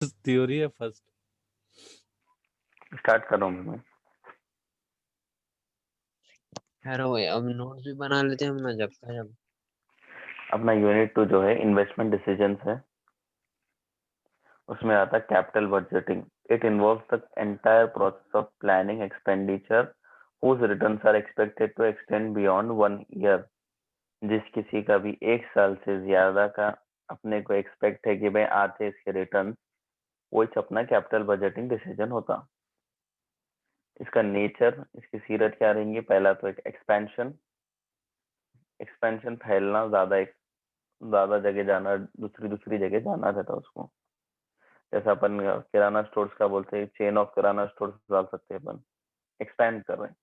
Theory है first. Start कर रहा हूँ मैं। खैर हो गया, अब नोट्स भी बना लेते हैं अपना जब का जब। अपना यूनिट 2 जो है इन्वेस्टमेंट डिसीजंस है, उसमें आता है capital budgeting. It involves the entire process of planning expenditure whose returns are expected to extend beyond 1 year। जिस किसी का भी 1 साल से ज्यादा का अपने को एक्सपेक्ट है कि भाई आते इसके रिटर्न, वो अपना कैपिटल बजटिंग डिसीजन होता। इसका नेचर, इसकी सीरत क्या रहेंगी? पहला तो एक एक्सपेंशन, एक्सपेंशन फैलना, ज्यादा जगह जाना, दूसरी दूसरी जगह जाना रहता उसको। जैसे अपन किराना स्टोर्स का बोलते हैं, चेन ऑफ किराना स्टोर्स डाल सकते हैं अपन, एक्सपेंड कर रहे हैं।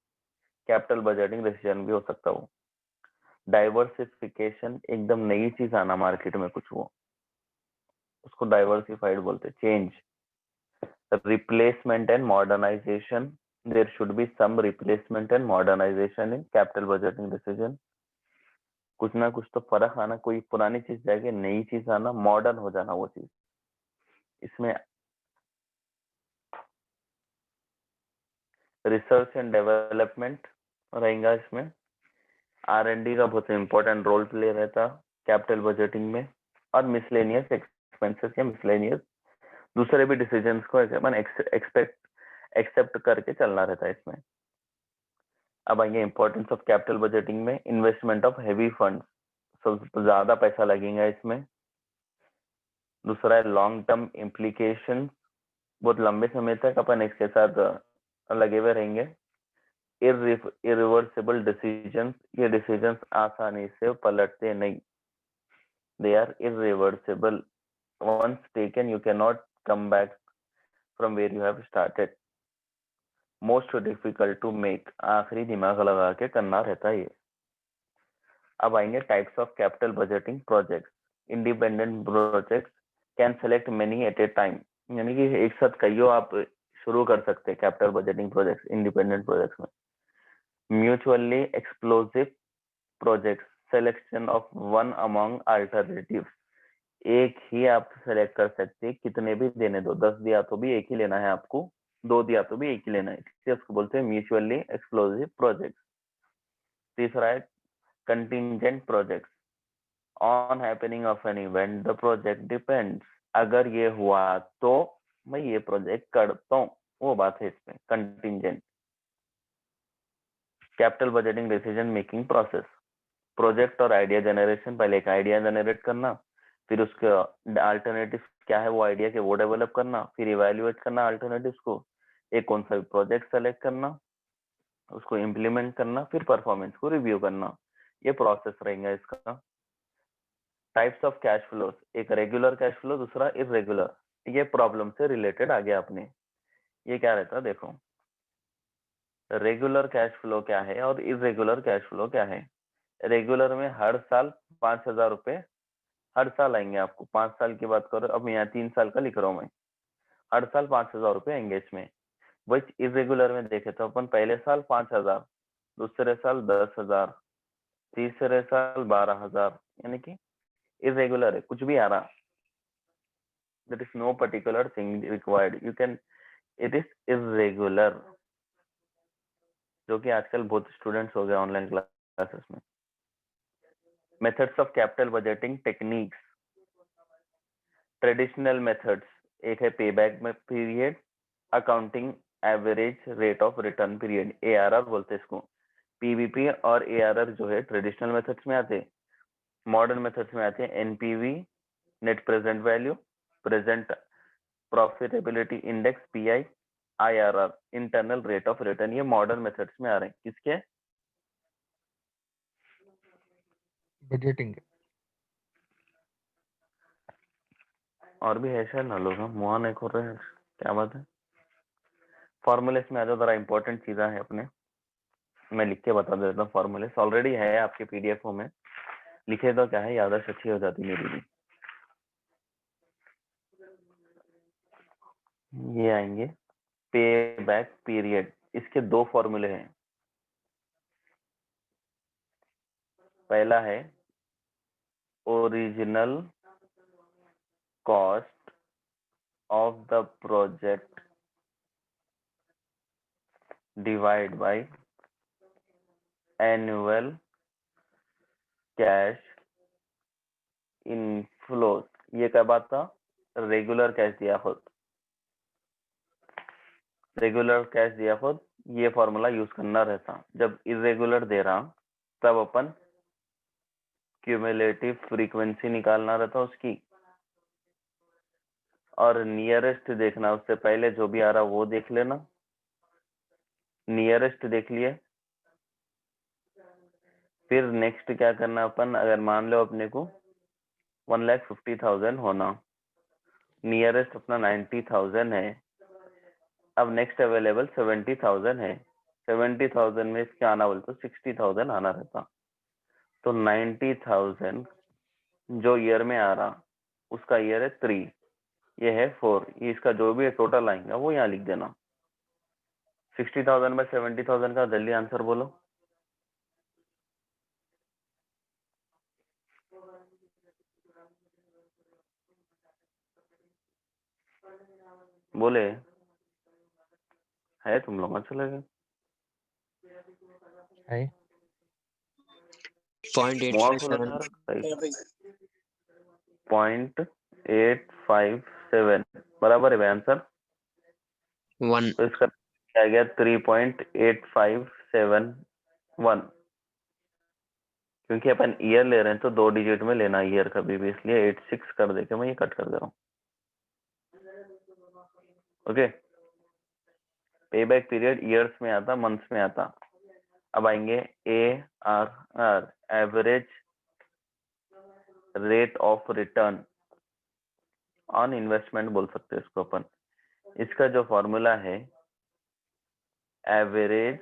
कैपिटल बजटिंग डिसीजन भी हो सकता है वो। डाइवर्सिफिकेशन, एकदम नई चीज आना मार्केट में कुछ, वो उसको डाइवर्सिफाइड बोलते हैं। Change, replacement and modernisation, there should be some replacement and modernisation in capital budgeting decision. कुछ ना कुछ तो फर्क आना, कोई पुरानी चीज जाके नई चीज आना, मॉडर्न हो जाना वो चीज। इसमें रिसर्च एंड डेवलपमेंट रहेगा। इसमें R&D का बहुत इंपॉर्टेंट रोल प्ले रहता कैपिटल बजटिंग में। और मिसलेनियस एक्सपेंसेस या मिसलेनियस दूसरे भी डिसीजंस को अपन एक्सेप्ट करके चलना रहता है इसमें। अब आएंगे इंपॉर्टेंस ऑफ कैपिटल बजटिंग में। इन्वेस्टमेंट ऑफ हेवी फंड्स, सब ज्यादा पैसा लगेगा इसमें। दूसरा है लॉन्ग टर्म इम्प्लीकेशन, बहुत लंबे समय तक अपन इसके साथ लगे हुए रहेंगे। इरिवर्सिबल डिसीजंस, ये डिसीजंस आसानी से पलटते नहीं। They are irreversible, once taken you cannot come back from where you have started। most difficult to make, आखिरी दिमाग लगा के करना रहता है ये। अब आएंगे types of capital budgeting projects. Independent projects can select many at a time, यानी कि एक साथ कईयों आप शुरू कर सकते हैं capital budgeting projects independent projects में। Mutually explosive projects, selection of one among alternatives, एक ही आप सेलेक्ट कर सकते हैं, कितने भी देने दो, 10 दिया तो भी एक ही लेना है आपको, 2 दिया तो भी एक ही लेना है, इसलिए उसको बोलते हैं म्यूचुअली एक्सक्लूसिव प्रोजेक्ट। तीसरा है contingent project, on happening of an event the project depends, अगर ये हुआ तो मैं ये प्रोजेक्ट करता हूँ, वो बात है इसमें contingent. Capital budgeting decision making process, project और आइडिया जनरेशन, पहले एक आइडिया जनरेट करना, फिर उसके अल्टरनेटिव क्या है वो आइडिया के वो डेवलप करना, फिर इवेल्युएट करना अल्टरनेटिव्स को, एक कौन सा भी प्रोजेक्ट सेलेक्ट करना, उसको इम्प्लीमेंट करना, फिर परफॉर्मेंस को रिव्यू करना, ये प्रोसेस रहेगा इसका। टाइप्स ऑफ कैश फ्लोज, एक रेगुलर कैश फ्लो, दूसरा इरेगुलर। ये प्रॉब्लम से रिलेटेड आ गया अपने। ये क्या रहता है देखो, रेगुलर कैश फ्लो क्या है और इरेगुलर कैश फ्लो क्या है। रेगुलर में हर साल 5,000 रुपए हर साल आएंगे आपको। 5 साल की बात करो, अब मैं यहाँ 3 साल का लिख रहा हूँ मैं, हर साल 5,000 रुपए आएंगे इसमें। वही इरेगुलर में देखे तो अपन पहले साल 5,000, दूसरे साल 10,000, तीसरे साल 12,000, यानी कि इरेगुलर है, कुछ भी आ रहा। That is no particular thing required, you can, it is irregular, जो कि आजकल बहुत स्टूडेंट्स हो गए ऑनलाइन क्लासेस में। Methods of capital budgeting techniques, traditional methods, एक है pay back period, accounting average rate of return period, ARR बोलते हैं इसको। PVP और ARR जो है ट्रेडिशनल मेथड्स में आते हैं। मॉडर्न मेथड्स में आते हैं NPV, net present value, present profitability index, PI, IRR, internal rate of return. ये मॉडर्न मेथड्स में आ रहे हैं किसके? बजटिंग। और भी है शायद ना लोग, मुहा नहीं खोल रहे हैं, क्या बात है। फॉर्मूलेस में आ जाओ, जरा इंपॉर्टेंट चीजें हैं अपने, मैं लिख के बता देता हूँ। फॉर्मूलेस ऑलरेडी है आपके PDF में, लिखे तो क्या है, याददाश्त अच्छी हो जाती मेरी भी। ये आएंगे पे बैक पीरियड, इसके 2 फॉर्मूले हैं। पहला है original cost of the project divide by annual cash inflows. ये क्या बात था? रेगुलर कैश दिया खुद, रेगुलर कैश दिया खुद, ये फॉर्मूला यूज करना रहता। जब इरेगुलर दे रहा तब अपन क्यूमुलेटिव फ्रीक्वेंसी निकालना रहता उसकी, और नियरेस्ट देखना, उससे पहले जो भी आ रहा वो देख लेना। नियरेस्ट देख लिए, फिर नेक्स्ट क्या करना अपन, अगर मान लो अपने को 1,50,000 होना, नियरेस्ट अपना 90,000 है, अब नेक्स्ट अवेलेबल 70,000 है, 70,000 में इसके आना बोले तो 60,000 आना रहता। तो 90,000 जो ईयर में आ रहा उसका ईयर है 3, ये है 4, ये इसका जो भी टोटल आएगा वो यहाँ लिख देना। 60,000 में 70,000 का जल्दी आंसर बोलो। बोले है तुम लोग अच्छा लगे। है 0.857 बराबर है आंसर। 1 तो इसका क्या गया 3.8571, क्योंकि अपन ईयर ले रहे हैं तो 2 डिजिट में लेना ईयर कभी भी, इसलिए 86 कर देके मैं ये कट कर दे रहा हूँ। ओके, पे बैक पीरियड ईयर्स में आता, मंथ्स में आता। अब आएंगे ARR, average rate of return on investment बोल सकते हैं इसको अपन। इसका जो फॉर्मूला है average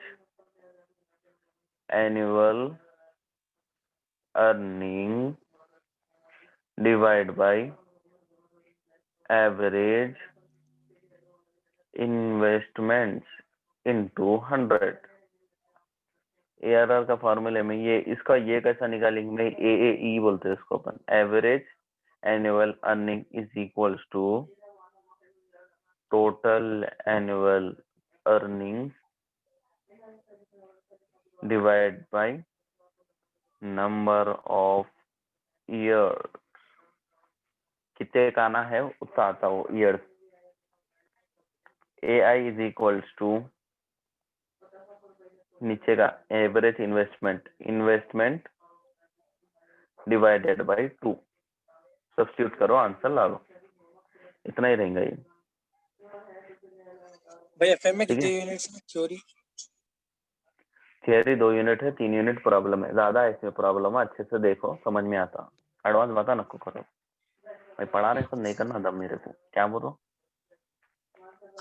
annual earning divide by average investments into 100। ARR का फॉर्मूले में ये, इसका ये कैसा निकालेंगे, AAE बोलते हैं इसको अपन, average annual earning is equals to total annual earning divide by number of year. कितने का आना है उतना आता वो years. AI is equals to नीचे का average investment divided by 2। Substitute करो, आंसर ला लो। इतना ही रहेगा ये। भाई एफएम में ठीक कितने है, यूनिट्स है थ्योरी? थियरी 2 यूनिट है, 3 यूनिट प्रॉब्लम है। ज्यादा है इसमें प्रॉब्लम है, अच्छे से देखो समझ में आता। एडवांस बता नको करो, मैं पढ़ा रहे सब नहीं करना दम मेरे को। क्या बोलो,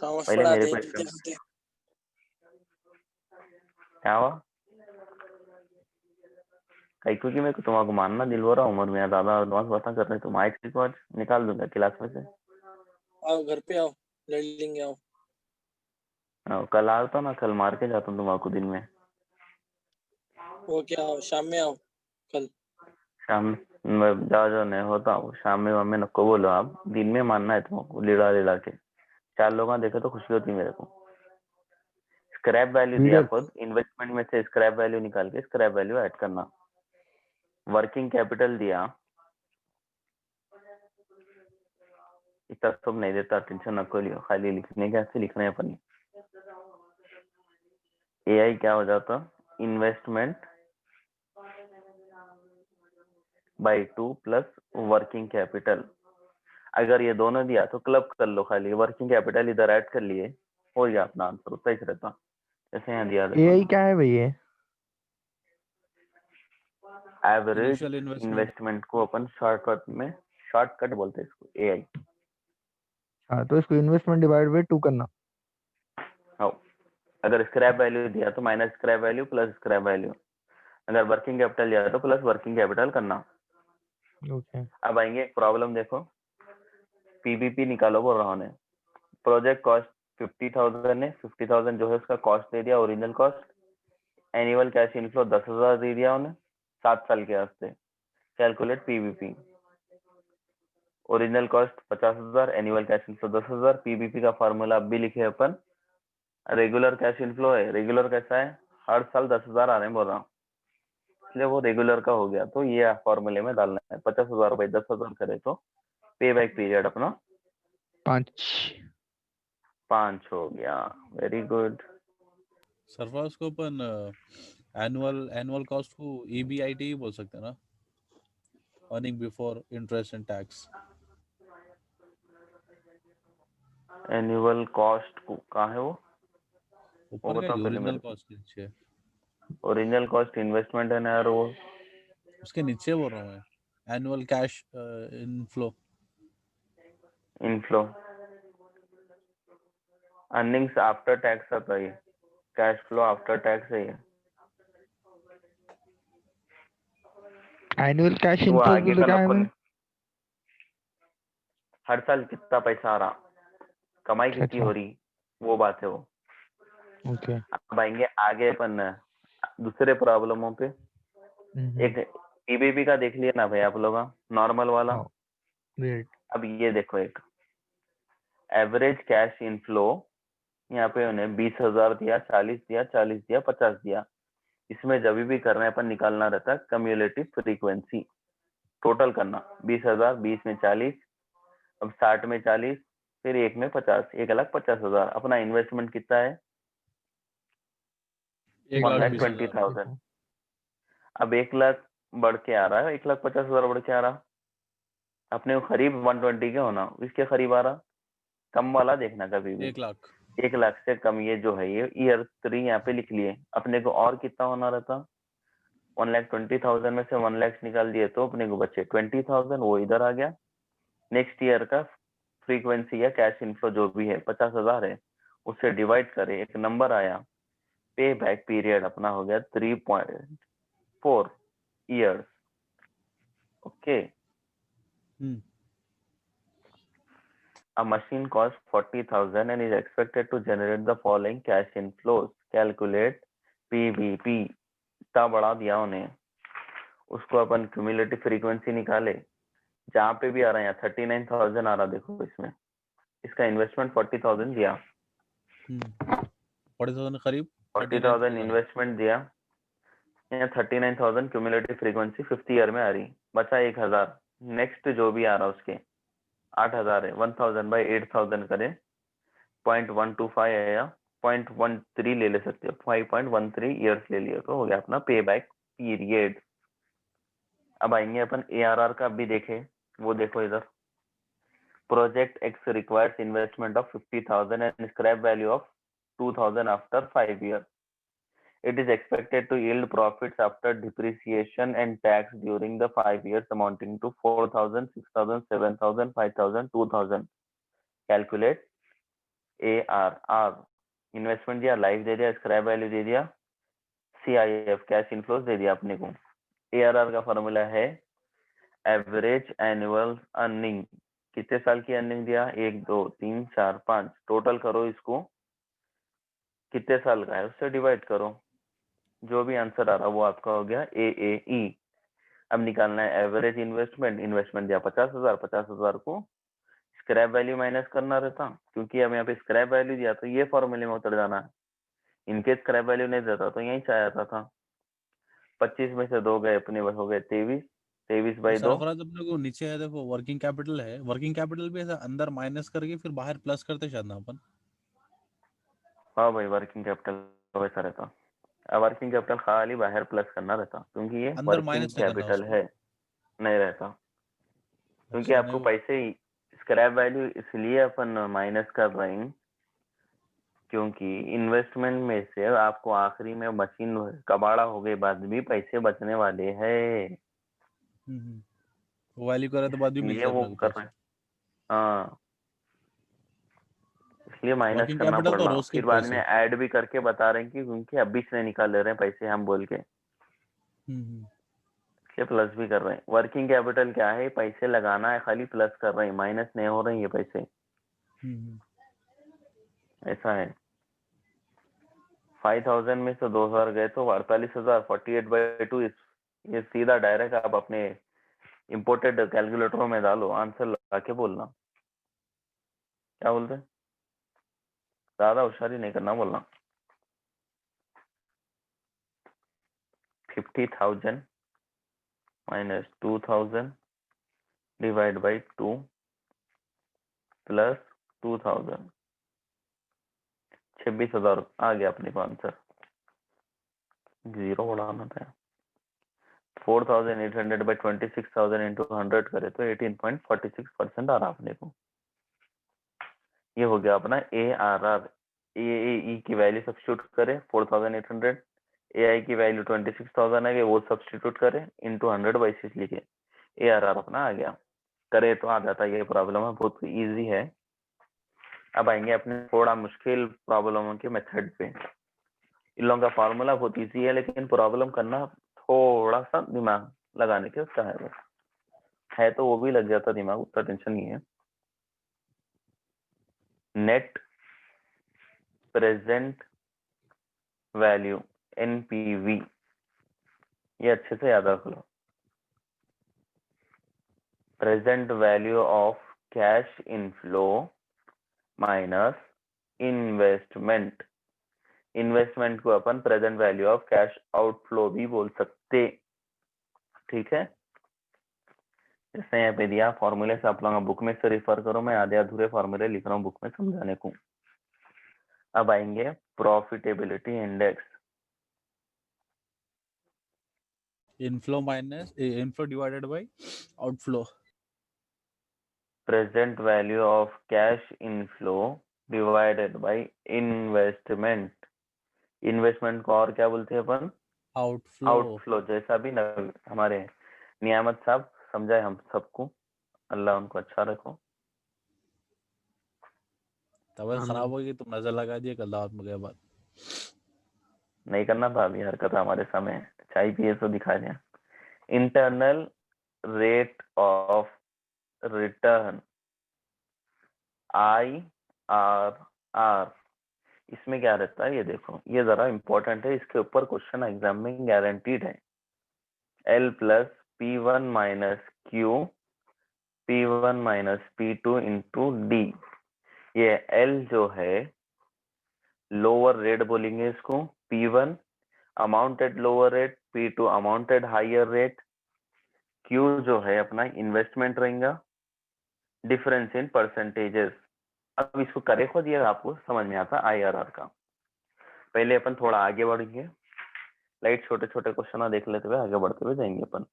कॉमर्स पहले मेरे पढ़ाते को हैं एक करना। जल्दी। क्या हुआ कहीं, क्योंकि मेरे को तुम्हारा मानना दिल हो रहा उम्र में ज्यादा एडवांस बता कर रहे तुम। आज को आज निकाल दूंगा क्लास में से। आओ घर पे आओ, लड़ लेंगे। आओ कल आता ना, कल मार के जाता हूँ तुम्हारा दिन में। वो क्या, आओ शाम में आओ कल। शाम में जाओ नहीं होता हूँ, शाम में मम्मी नको बोलो, आप दिन में मानना है तुमको। लीड़ा लीड़ा के 4 लोग देखे तो खुशी होती मेरे को। स्क्रैप वैल्यू दिया वीडियो खुद, इन्वेस्टमेंट में से स्क्रैप वैल्यू निकाल के स्क्रैप वैल्यू ऐड करना। वर्किंग कैपिटल दिया, इतना सब नहीं देता, टेंशन नको लियो, खाली लिखने कैसे लिखना है अपन। AI क्या हो जाता, investment by 2 plus working capital. अगर ये दोनों दिया तो क्लब कर लो, खाली वर्किंग कैपिटल इधर ऐड कर लिए, हो गया अपना आंसर, उतना ही रहता। जैसे यहाँ दिया देखो, AI क्या है भैया? Average initial investment. इन्वेस्टमेंट को अपन शॉर्टकट बोलते हैं इसको, AI। हाँ, तो इसको इन्वेस्टमेंट डिवाइड बाय 2 करना। हाँ, अगर स्क्रैप वैल्यू दिया तो minus scrap value plus scrap value, अगर वर्किंग कैपिटल दिया तो प्लस वर्किंग कैपिटल करना। ओके। अब आएंगे प्रॉब्लम, देखो PBP निकालो बोल रहा हूँ। प्रोजेक्ट कॉस्ट 50,000 है, 50,000 जो है उसका कॉस्ट दे दिया, original cost. Annual cash inflow 10,000 दे दिया उन्हें 7 साल के वास्ते। Calculate PBP। Original cost 50,000, annual cash inflow 10,000, PBP का फॉर्मूला अब भी लिखे अपन, रेगुलर कैश इनफ्लो है, रेगुलर कैसा है, हर साल 10,000 आ रहे हैं बोल रहा हूँ, इसलिए वो रेगुलर का हो गया, तो ये फॉर्मूले में डालना है, 50,000 बाई 10,000 करे तो पे बैक पीरियड अपना 5 हो गया। Very good. सरफराज को अपन एनुअल कॉस्ट को EBIT ही बोल सकते हैं ना, earning before interest and tax. Annual cost कहाँ है वो ऊपर बता का पहले ओरिजिनल मेरे को। कॉस्ट के नीचे, ओरिजिनल कॉस्ट इन्वेस्टमेंट है ना यार, वो उसके नीचे बोल रहा हूँ मैं, annual cash inflow. Inflow earnings after tax आता है, कैश फ्लो आफ्टर टैक्स है ये, एनुअल कैश वो इनफ्लोज आगे बोले का क्या है लखो मैं? नहीं, हर साल कितना पैसा आ रहा, कमाई अच्छा कितनी हो रही, वो बात है वो। ओके। अब आएंगे आगे अपन दूसरे प्रॉब्लमों पे। एक पीबीपी का देख लिया ना भाई आप लोग, नॉर्मल वाला। वेट, अब ये देखो, एक एवरेज कैश इनफ्लो, यहाँ पे उन्हें 20,000 दिया, 40 दिया, 40 दिया, 50 दिया, इसमें जब भी करना है अपन निकालना रहता है कम्युलेटिव फ्रीक्वेंसी, टोटल करना 20,000, 20 में 40, अब 60 में 40, फिर 1 में 50, 1,50,000। अपना इन्वेस्टमेंट कितना है 1,20,000। अब 1 लाख बढ़ के आ रहा है, 1,50,000 बढ़ के आ रहा, अपने को करीब 120 के होना, इसके करीब आ रहा, कम वाला देखना कभी भी, 1 लाख 1 लाख से कम, ये जो है ये ईयर 3 यहाँ पे लिख लिए। अपने को और कितना होना रहता, 1,20,000 में से 1 लाख निकाल दिए तो अपने को बचे 20,000, वो इधर आ गया। नेक्स्ट ईयर का फ्रीक्वेंसी या कैश इनफ्लो जो भी है 50,000 है, उससे डिवाइड करे, एक नंबर आया, पे बैक पीरियड अपना हो गया 3.4 years. Okay. A machine costs 40,000 and is expected to generate the following cash inflows. Calculate PBP. इतना बढ़ा दिया उन्हें, उसको अपन क्यूमुलेटिव फ्रीक्वेंसी निकाले, जहाँ पे भी आ रहा है, 39,000 आ रहा, देखो इसमें, इसका इन्वेस्टमेंट 40,000 दिया, 40,000 करीब 40,000 इन्वेस्टमेंट दिया, यहाँ 39,000 क्यूमुलेटिव फ्रीक्वेंसी 50 ईयर में आ रही, बचा 1,000। नेक्स्ट जो भी आ रहा उसके 8,000 है, 1,000 बाई 8,000 करे 0.125 है, या 0.13 ले सकते हो, 5.13 ईयर्स ले लिया तो हो गया अपना पे बैक पीरियड। अब आएंगे अपन ARR का भी देखे, वो देखो इधर, project x requires investment of 50,000 and scrap value of 2,000 after 5 years. It is expected to yield profits after depreciation and tax during the 5 years amounting to 4,000, 6,000, 7,000, 5,000, 2,000. Calculate ARR. Investment दिया, life दे दिया, scrap value दे दिया, CIF cash inflows दे दिया अपने को। ARR का formula है average annual earning, कितने साल की अर्निंग दिया, 1 2 3 4 5, टोटल करो इसको, कितने साल का है उससे डिवाइड करो, जो भी आंसर आ रहा वो आपका हो गया AAE। अब निकालना है एवरेज इन्वेस्टमेंट, इन्वेस्टमेंट दिया 50,000, 50,000 को स्क्रैप वैल्यू माइनस करना रहता, क्योंकि अब यहाँ पे स्क्रैप वैल्यू दिया तो ये फॉर्मूले में उतर जाना है, इनके स्क्रैप वैल्यू नहीं देता तो यहीं से आ जाता था। 25 में से 2 गए, अपने हो गए 23, 23 बाई 2। सरफराज अपने को नीचे है देखो, वर्किंग कैपिटल है, वर्किंग कैपिटल भी ऐसा अंदर माइनस करके फिर बाहर प्लस करते शायद ना अपन। हाँ भाई, वर्किंग कैपिटल वैसा रहता, वर्किंग कैपिटल खाली बाहर प्लस करना रहता, क्योंकि ये अंदर वर्किंग माइनस नहीं करना कैपिटल उसको। है, नहीं रहता, क्योंकि अच्छा, आपको नहीं पैसे स्क्रैप वैल्यू इसलिए अपन माइनस कर रहे हैं, क्योंकि इन्वेस्टमेंट में से आपको आखिरी में मशीन कबाड़ा हो गए बाद भी पैसे बचने वाले हैं, वो वैल्यू करे तो बाद भी इसलिए मिलते वो अपने को कर रहे पैसे। हैं। हाँ, इसलिए माइनस वर्किंग करना कैपिटल पड़ तो रहा, रोज के फिर बाद में पैसे। ऐड भी करके बता रहे हैं कि क्योंकि अभी से निकाल ले रहे हैं पैसे हम बोल के, इसलिए प्लस भी कर रहे हैं। वर्किंग कैपिटल क्या है, पैसे लगाना है, खाली प्लस कर रहे हैं, माइनस नहीं हो रहे हैं ये पैसे, ऐसा है। 5,000 में से 2,000 गए तो 48,000, 48/2, ये सीधा डायरेक्ट आप अपने इम्पोर्टेड कैलकुलेटरों में डालो, आंसर आके बोलना। क्या बोलते हैं? ज्यादा होशियारी नहीं करना, बोलना 50,000 माइनस 2,000 डिवाइड बाई 2 प्लस 2,000, 26,000 आ गया अपने को आंसर। जीरो बढ़ाना था। 4,800 बाई 26,000 इंटू 100 करे तो 18.46% आ रहा अपने को। ये हो गया अपना ARR। AAE की वैल्यू सब्स्टिट्यूट करे 4,800, AI की वैल्यू 26,000 है, वो सब्स्टिट्यूट करे इंटू 100 बाई 6 लिखे, ARR अपना आ गया। करे तो आ जाता है। ये प्रॉब्लम है, बहुत इजी है। अब आएंगे अपने थोड़ा मुश्किल प्रॉब्लमों के मेथड पे। इन लोगों का फॉर्मूला बहुत इजी है, लेकिन प्रॉब्लम करना थोड़ा सा दिमाग लगाने के उसका है। बस है तो वो भी लग जाता दिमाग, उतना टेंशन नहीं है। नेट प्रेजेंट वैल्यू NPV, ये अच्छे से याद रख लो। Present value of cash inflow minus investment. Investment को अपन present value of cash outflow भी बोल सकते। ठीक है, जैसे यहाँ पे दिया फॉर्मूले से आप लोग बुक में से रिफर करो, मैं आधे अधूरे फॉर्मूले लिख रहा हूँ बुक में समझाने को। अब आएंगे profitability index. Inflow divided by outflow. Present value of cash inflow divided by investment. Investment को और क्या बोलते हैं अपन? आउटफ्लो। आउटफ्लो। जैसा भी हमारे नियामत साहब समझाए हम सबको, अल्लाह उनको अच्छा रखो। तबीयत खराब होगी, तुम नजर लगा दिए कल दावत में गए बाद। नहीं करना भाभी हरकत हमारे सामने, चाय पिए तो दिखा दिया। Internal rate of return IRR, इसमें क्या रहता है ये देखो, ये जरा इंपॉर्टेंट है, इसके ऊपर क्वेश्चन एग्जाम में गारंटीड है। L plus P1 minus Q P1 minus P2 into D। ये L जो है लोअर रेट बोलेंगे इसको, P1 amounted lower rate, P2 amounted higher rate, Q जो है अपना इन्वेस्टमेंट रहेगा, डिफरेंस इन परसेंटेजेस। अब इसको करे खुद ये आपको समझ में आता IRR का। पहले अपन थोड़ा आगे बढ़ेंगे, लाइट छोटे छोटे क्वेश्चन देख लेते हुए आगे बढ़ते हुए जाएंगे अपन।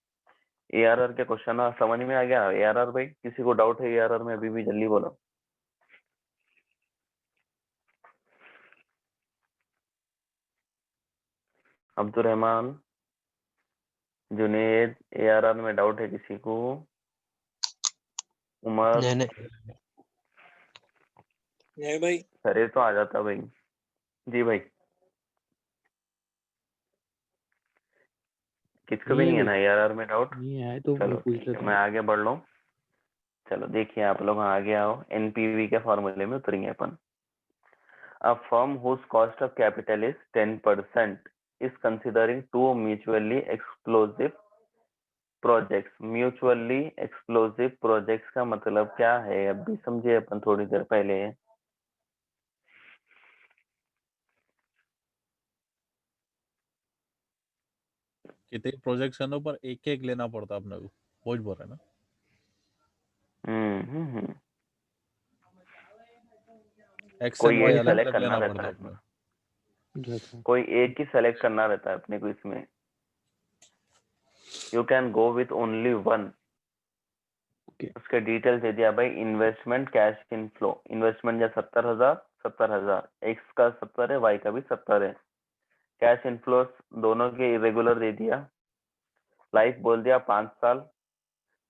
ARR के क्वेश्चन समझ में आ गया? ARR भाई किसी को डाउट है ARR में? अभी भी जल्दी बोलो। अब्दुल रहमान, जुनेद, ARR में डाउट है किसी को? उमर? नहीं नहीं भाई। अरे तो आ जाता भाई। जी भाई, किसको भी नहीं है ना ARR में डाउट? नहीं है तो चलो पूछ ठीक है, लेता मैं हूँ। आगे बढ़ लूँ। चलो देखिए आप लोग आगे आओ, NPV के फॉर्मूले में उतरेंगे अपन। A firm whose cost of capital is 10% is considering two mutually exclusive projects. Mutually exclusive projects का मतलब क्या है अभी समझे अपन थोड़ी देर पहले। कितने प्रोजेक्ट्स करने पर एक एक लेना पड़ता अपने को, बोझ बोल रहे ना। एक्स एंड कोई वाई एक अलग सेलेक्ट अलग करना लेना रहता पड़ता है अपने इसमें, को। अच्छा। कोई एक ही सेलेक्ट करना रहता है अपने को इसमें। You can go with only one. Okay. उसके डिटेल्स दे दिया भाई। इन्वेस्टमेंट कैश इनफ्लो, इन्वेस्टमेंट या 70,000, एक्स का 70 है, वाई का भी 70 है। कैश इनफ्लो दोनों के इरेगुलर दे दिया। लाइफ बोल दिया 5 साल।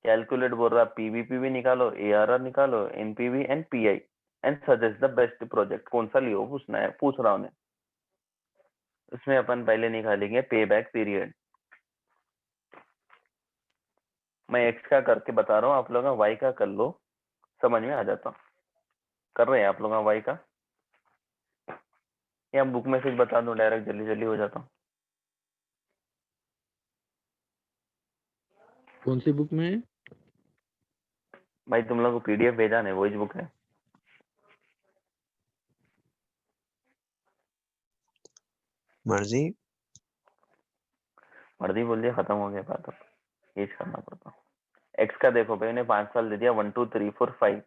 कैलकुलेट बोल रहा PVP भी निकालो, ARR निकालो, NPV and PI and suggest the best project. कौन सा लियो पूछना है, पूछ रहा हूँ। उसमें अपन पहले निकालेंगे पे बैक पीरियड। मैं एक्स का करके बता रहा हूँ, आप लोग वाई का कर लो, समझ में आ जाता। कर रहे हैं आप लोग वाई का, या बुक में से बता दूं डायरेक्ट, जल्दी जल्दी हो जाता। कौन सी बुक में है? भाई तुम लोग को पीडीएफ भेजा नहीं, वॉइस बुक है। मर्जी। मर्जी बोल दिया, खत्म हो गया बात। अब यूज करना पड़ता। एक्स का देखो भाई, उन्हें 5 साल दे दिया, 1 2 3 4 5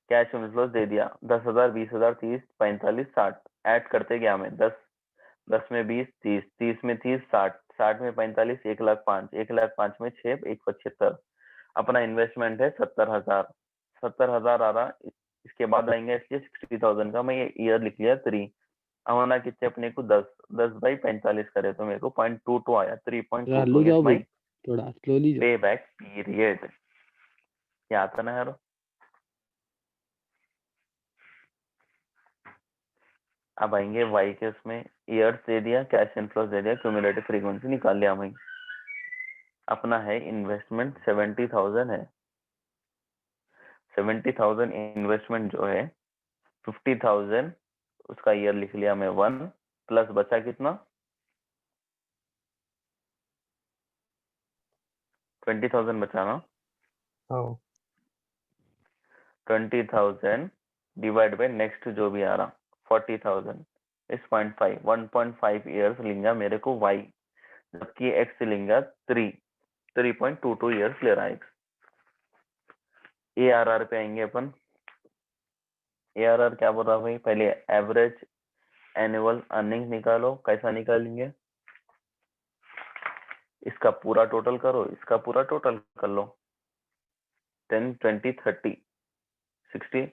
कैश इनफ्लोज दे दिया 10,000 20,000 30 45 60 ऐड करते गया मैं 10 10 में 20 30 30 में 30 60 60 में 45 1,05,000 1,05,000 में 6 1,75,000 अपना इन्वेस्टमेंट है 70,000 70,000 आ रहा। इसके बाद आएंगे इसलिए 60,000 का मैं ये ईयर लिख लिया 3। अब होना कितने अपने को 10 10 बाई 45 करे तो मेरे को 0.22 आया। स्लो 3.22 जाओ इज भाई, माई थोड़ा स्लोली जाओ। पे बैक पीरियड। क्या आता ना यार। अब आएंगे वाई के उसमें ईयर्स दे दिया, कैश इनफ्लोस दे दिया, क्यूमुलेटिव फ्रीक्वेंसी निकाल लिया वहीं। अपना है इन्वेस्टमेंट 70,000 है। 70,000 इन्वेस्टमेंट जो है 50,000 उसका ईयर लिख लिया मैं 1 प्लस बचा कितना 20,000 बचा ना। हाँ 20,000 डिवाइड बाय नेक्स्ट जो भी आ रहा 40,000 इस 0.5 1.5 ईयर्स लेंगे मेरे को वाई, जबकि एक्स लेंगे 3.22 ईयर्स ले रहा है। ARR पे आएंगे अपन। ARR क्या बोल रहा भाई, पहले एवरेज एनुअल अर्निंग निकालो। कैसा निकालेंगे, इसका पूरा टोटल करो, इसका पूरा टोटल कर लो। 10 20 30 60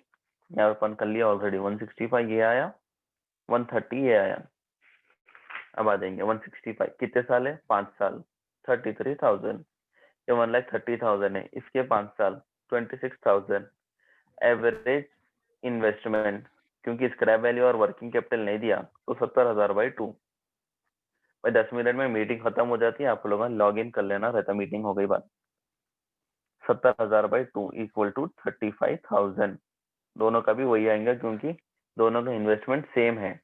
यहाँ अपन कर लिया ऑलरेडी। 165 ये आया, 130 ये आया। अब आ जाएंगे 165 कितने साल है 5 साल 33,000। ये 1,30,000 है, इसके 5 साल 26,000। एवरेज इन्वेस्टमेंट क्योंकि स्क्रैप वैल्यू और वर्किंग कैपिटल नहीं दिया तो 70,000 बाई 2। भाई 10 मिनट में मीटिंग खत्म हो जाती है, आप लोगों ने लॉग इन कर लेना रहता, मीटिंग हो गई बात। 70,000 बाई 2 इक्वल टू 35,000। दोनों का भी वही आएगा क्योंकि दोनों का इन्वेस्टमेंट सेम है।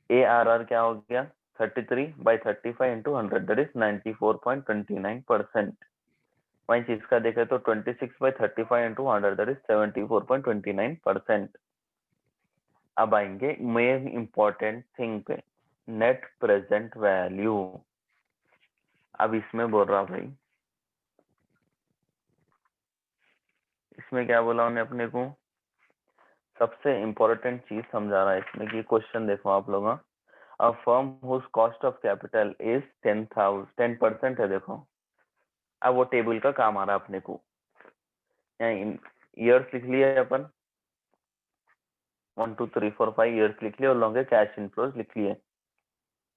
ARR क्या हो गया 33 बाई 35 इंटू 100 दैट इज 94.29%। वहीं चीज का देखे तो 26 बाई 35 इंटू 100 दैट इज 74.29%। अब आएंगे मेन इंपॉर्टेंट थिंग पे, नेट प्रेजेंट वैल्यू। अब इसमें बोल रहा भाई, इसमें क्या बोला उन्हें अपने को, सबसे इंपॉर्टेंट चीज समझा रहा है इसमें कि क्वेश्चन देखो आप लोग। A firm whose cost of capital is 10% है। देखो अब वो टेबल का काम आ रहा है अपने को। ईयर्स लिख लिए अपन 1 2 3 4 5 ईयर्स लिख लिए और लोगों के कैश इनफ्लोज लिख लिए।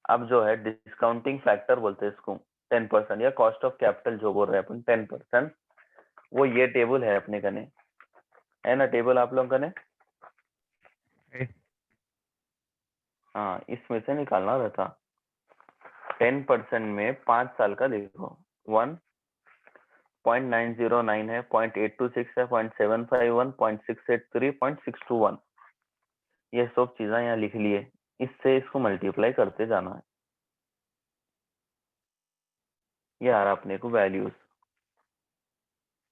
अब जो है डिस्काउंटिंग फैक्टर बोलते हैं इसको 10% या कॉस्ट ऑफ कैपिटल जो बोल रहे हैं अपन 10%, वो ये टेबल है अपने कने, है ना टेबल आप लोगों कने। हाँ इसमें से निकालना रहता। 10% में 5 साल का देखो 1.909 है, 0.826 है, 0.751, 0.683, 0.621। ये सब चीजें यहाँ लिख लिए, इससे इसको मल्टीप्लाई करते जाना है। ये आ रहा अपने को वैल्यूज।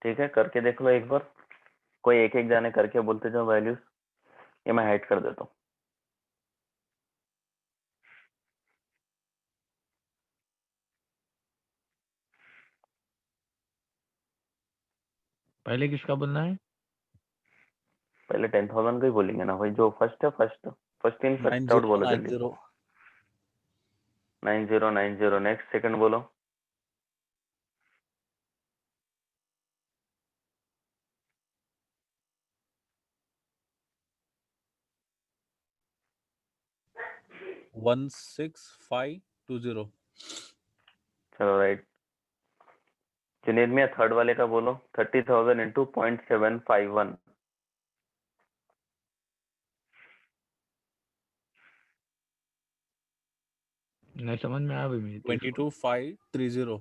ठीक है करके देख लो एक बार, कोई एक एक जाने करके बोलते जाओ वैल्यूज। ये मैं हाइड कर देता हूँ। पहले किसका बोलना है? पहले 10,000 का ही बोलेंगे ना भाई, जो फर्स्ट है फर्स्ट इन फर्स्ट आउट बोलो जल्दी। 9090 9090 नेक्स्ट सेकंड बोलो। One six five 20। चलो राइट। जुनेद मियाँ थर्ड वाले का बोलो 30,000 इंटू 0.751। नहीं समझ में आया भाई मेरी तो इसको। 22,530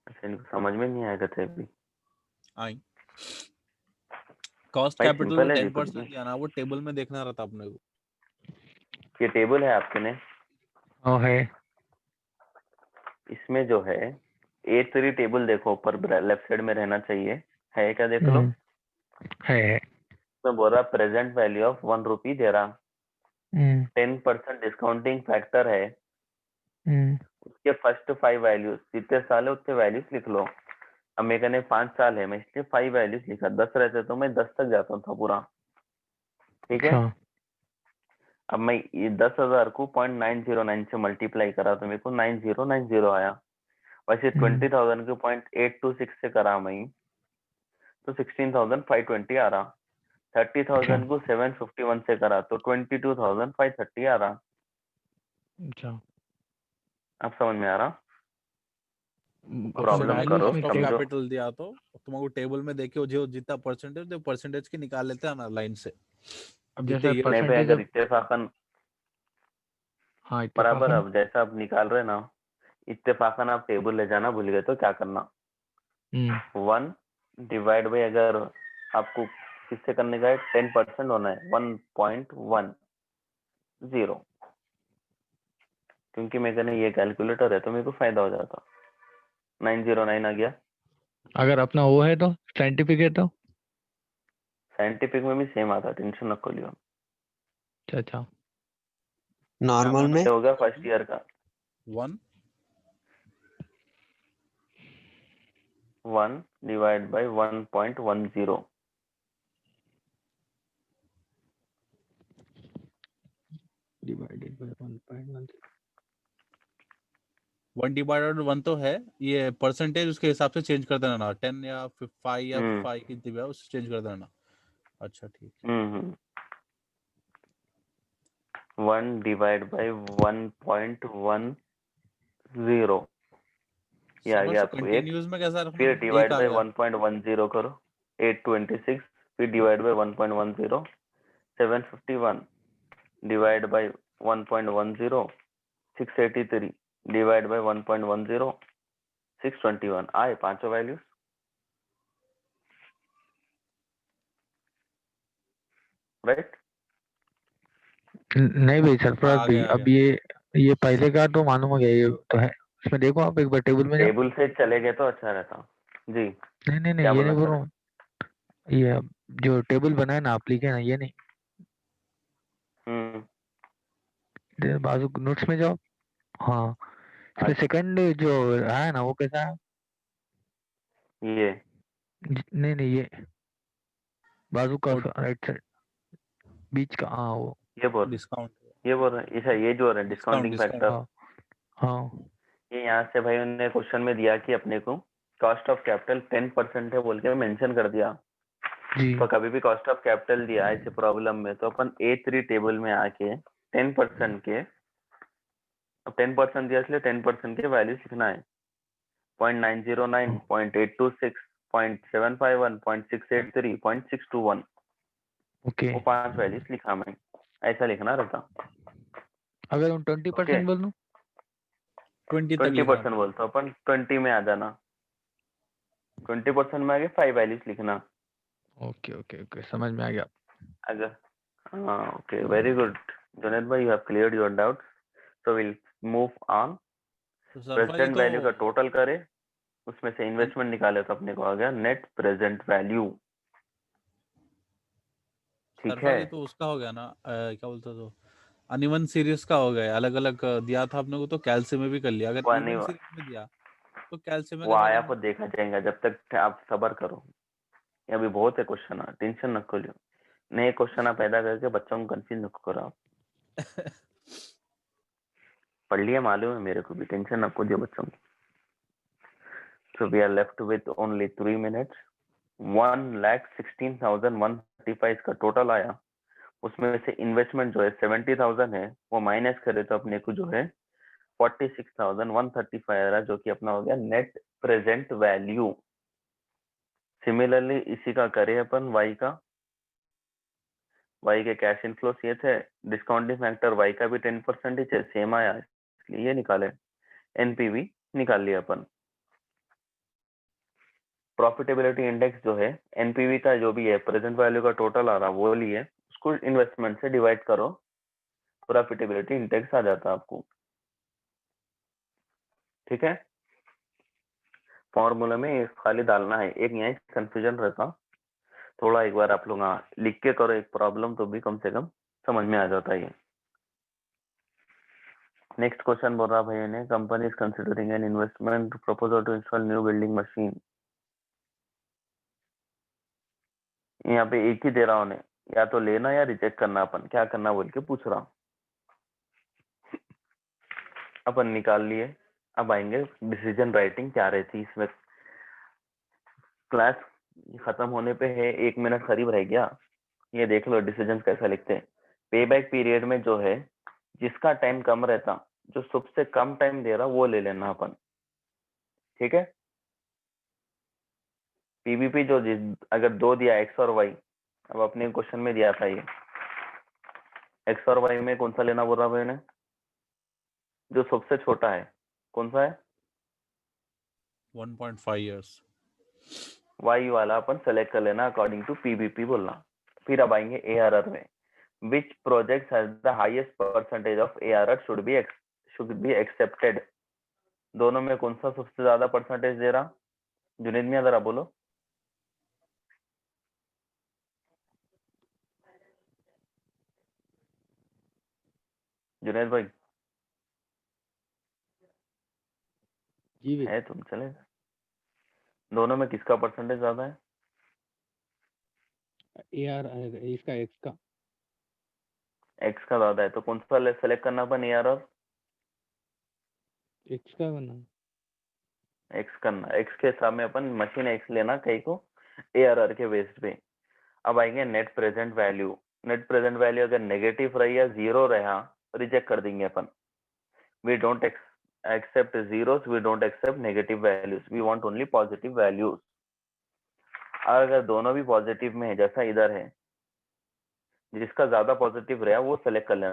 अच्छा इनको समझ में नहीं आएगा थे अभी। आई। कॉस्ट भाई कैपिटल सिंपल में है 10% दीपक दिया ना, वो टेबल में देखना रहता अपने को। जी। ये टेबल है आपके ने, हाँ है। इसमें जो है A3 टेबल देखो ऊपर लेफ्ट साइड में रहना चाहिए। है क्या देख लो। है। मैं बोल रहा प्रेजेंट वैल्यू ऑफ 1 रुपी दे रहा, 10% डिस्काउंटिंग फैक्टर है, उसके फर्स्ट 5 वैल्यूज जितने साल है उतने वैल्यूज लिख लो। अब मेरे कहने 5 साल है, मैं इसलिए 5 वैल्यूज लिखा, 10 रहते तो मैं 10 तक जाता था पूरा। ठीक है, अब मैं ये 10,000 को 0.909 से मल्टीप्लाई करा तो मेरे को 9090 आया। वैसे 20,000 को 0.826 से करा मैं तो 16,520 आ रहा। 30,000 को 751 से करा तो 22,530 आ रहा। अच्छा, अब समझ में आ रहा? अब Problem वैल्यू करो, कॉस्ट ऑफ समझो। कैपिटल दिया तो तुमको टेबल में देखे जो जितना परसेंटेज तो परसेंटेज की निकाल लेते हैं ना लाइन से। अब जितने जैसे ये नहीं भाई, परसेंटेज, अगर इत्तेफाकन हाँ बराबर, इत्तेफाकन, अब जैसा आप निकाल रहे ना, इत्तेफाकन आप टेबल ले जाना भूल गए तो क्या करना, 1 डिवाइड बाई, अगर आपको किससे करने का है, 10% होना है, 1.10, क्योंकि मेरे कहने ये कैलकुलेटर है तो मेरे को फायदा हो जाता। 909 आ गया। अगर अपना वो है तो साइंटिफिक है तो साइंटिफिक में भी सेम आता, टेंशन रखो लियो। अच्छा, नॉर्मल में ये हो गया फर्स्ट ईयर का। 1 1 divide by 1.10, divided by 1.1। 1 divided 1 तो है, ये परसेंटेज उसके हिसाब से चेंज कर देना ना, 10 या 5 या 5 की दिया उससे चेंज कर देना। अच्छा ठीक है। 1 डिवाइड बाई 1.10, ये आ सर गया से आपको 1। कंटिन्यूअस में कैसा रखना फिर है? एक डिवाइड आ बाई गया। 1.10 करो, 826। फिर divide by 1.10, 751। Divide by 1.10, 683। Divide by 1.10, 621। आए पांचों वैल्यूज, राइट? नहीं भाई सरफराज आ भाई, गया आ अब गया। ये पहले का तो मालूम हो गया, ये तो है इसमें। देखो आप एक बार टेबल में जाओ। टेबल से चले गए तो अच्छा रहता जी। नहीं नहीं नहीं, क्या ये बोला नहीं बोल सर? रहा हूँ। ये अब जो टेबल बना है ना, आप लिखे ना, ये नहीं, हम्म, बाजू नोट्स में जाओ। हाँ, इसमें अच्छा, सेकंड जो है ना, वो कैसा है? ये नहीं नहीं, ये बाजू का और राइट साइड, बीच का, हाँ वो। ये बोल डिस्काउंट ये बोल रहे हैं, अच्छा ये जो है डिस्काउंट डिस्काउंटिंग डिस्काउंट फैक्टर, हाँ हाँ ये यहाँ से भाई उन्होंने क्वेश्चन में दिया कि अपने को कॉस्ट ऑफ कैपिटल 10% है बोल के मेंशन कर दिया। जी। तो कभी भी कॉस्ट ऑफ कैपिटल दिया है ऐसे प्रॉब्लम में तो अपन A3 टेबल में आके 10% के, अब 10% दिया इसलिए 10% के वैल्यूज लिखना है। 0.909, 0.826, 0.751, 0.683, 0.621, ओके, वो 5 वैल्यूज लिखा मैं, ऐसा लिखना रहता। अगर हम 20% बोल दूं? 20 तक लिखना 20% बोलता अपन, 20 में आ जाना, 20% में आगे 5 वैल्यूज लिखना। ओके ओके ओके, समझ में आ गया। अगर हाँ, ओके, वेरी गुड जुनेद भाई, you have cleared your doubts, so will move on. तो सरफा ये प्रेजेंट तो वैल्यू का टोटल करे, उसमें से इन्वेस्टमेंट निकाले तो अपने को आ गया नेट प्रेजेंट वैल्यू। ठीक सरफा है, ये तो उसका हो गया ना, क्या बोलते तो अनइवन सीरीज का हो गया, अलग अलग दिया था आपने को तो कैल्शियम में भी कर लिया। अगर वो नहीं, इवन सीरीज में दिया तो कैल्शियम में वो कैसा आया करना? तो देखा जाएगा, जब तक आप सबर करो। ये अभी बहुत है क्वेश्चन, टेंशन न लियो, नए क्वेश्चन आप पैदा करके बच्चों को कंफ्यूज न करो आप। पढ़ लिया मालूम है मेरे को भी, टेंशन न दियो बच्चों को। So we are left with only 3 minutes. 1,16,135 इसका टोटल आया, उसमें से इन्वेस्टमेंट जो है 70,000 है, वो माइनस करे तो अपने को जो है 46,135 आ रहा, जो कि अपना हो गया नेट प्रेजेंट वैल्यू। सिमिलरली इसी का करे अपन वाई का, वाई के कैश इनफ्लोस ये थे, डिस्काउंटिंग फैक्टर वाई का भी 10% ही थे, सेम आया, इसलिए ये निकाले। एनपीवी निकाल लिया अपन। प्रॉफिटेबिलिटी इंडेक्स जो है, एनपीवी का जो भी है प्रेजेंट वैल्यू का टोटल आ रहा वो लिए, उसको इन्वेस्टमेंट से डिवाइड करो, प्रॉफिटेबिलिटी इंडेक्स आ जाता आपको। ठीक है, फॉर्मूला में खाली डालना है, एक यहाँ कंफ्यूजन रहता, थोड़ा एक बार आप लोग लिख के करो एक प्रॉब्लम तो भी कम से कम समझ में आ जाता है। नेक्स्ट क्वेश्चन बोल रहा भैया ने, company is considering an investment proposal to install new building machine. यहाँ पे एक ही दे रहा उन्हें, या तो लेना या रिजेक्ट करना, अपन क्या करना बोल के पूछ रहा। अपन निकाल लिए, अब आएंगे डिसीजन राइटिंग क्या रहती इसमें। क्लास खत्म होने पे है, 1 मिनट करीब रह गया, ये देख लो डिसीजन कैसा लिखते हैं। पे बैक पीरियड में जो है जिसका टाइम कम रहता, जो सबसे कम टाइम दे रहा वो ले लेना अपन, ठीक है। पीबीपी जो अगर 2 दिया एक्स और वाई, अब अपने क्वेश्चन में दिया था ये एक्स और वाई में कौन सा लेना बोल रहा भाई ने, जो सबसे छोटा है कौन सा है, 1.5 years। वाई वाला अपन सेलेक्ट कर लेना अकॉर्डिंग टू पीबीपी बोलना। फिर अब आएंगे एआरआर में, which project has the highest percentage of ARR should be accepted. दोनों में कौन सा सबसे ज्यादा परसेंटेज दे रहा, जुनेद मियां जरा बोलो। जुनेद भाई जी भाई। है तुम, चले दोनों में किसका परसेंटेज ज्यादा है, यार इसका एक्स का। एक्स का ज्यादा है, तो कौन सा सेलेक्ट करना अपन एआरआर, एक्स का करना। एक्स करना, एक्स के हिसाब में अपन मशीन एक्स लेना कहीं को एआरआर के बेस पे। अब आएंगे net present value. Net present value अगर नेगेटिव रही या जीरो रहा रिजेक्ट कर देंगे अपन। We don't accept zeros, we don't accept negative values, we want only positive values। अगर दोनों भी पॉजिटिव में है जैसा इधर है, जिसका ज्यादा पॉजिटिव रहा वो सेलेक्ट कर लेना।